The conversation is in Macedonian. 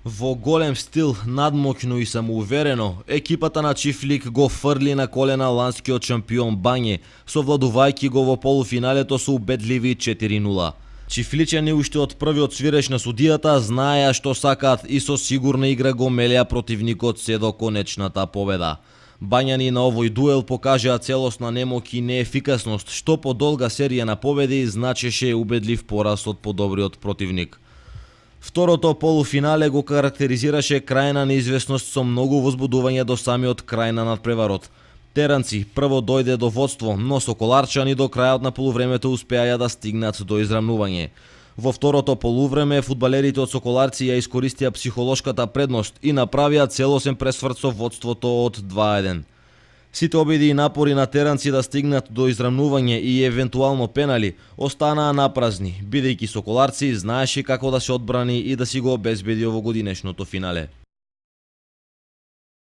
Во голем стил, надмокно и самоуверено, екипата на Чифлик го фрли на колена ланскиот шампион Бање, совладувајќи го во полуфиналето со убедливи 4-0. Чифличани уште од првиот свиреч на судијата знаеа што сакаат и со сигурна игра го мелеа противникот се до конечната победа. Бањани на овој дуел покажаа целосна немок и неефикасност, што по долга серија на победи значеше убедлив пораз од подобриот противник. Второто полуфинале го карактеризираше крајна неизвестност со многу возбудување до самиот крај на надпреварот. Теранци прво дојде до водство, но соколарчани до крајот на полувремето успеаја да стигнат до израмнување. Во второто полувреме фудбалерите од Соколарци ја искористија психолошката предност и направија целосен пресврт со водството од 2-1. Сите обиди и напори на теранци да стигнат до израмнување и евентуално пенали останаа напразни, бидејќи Соколарци знаеше како да се одбрани и да си го обезбеди овогодинешното финале.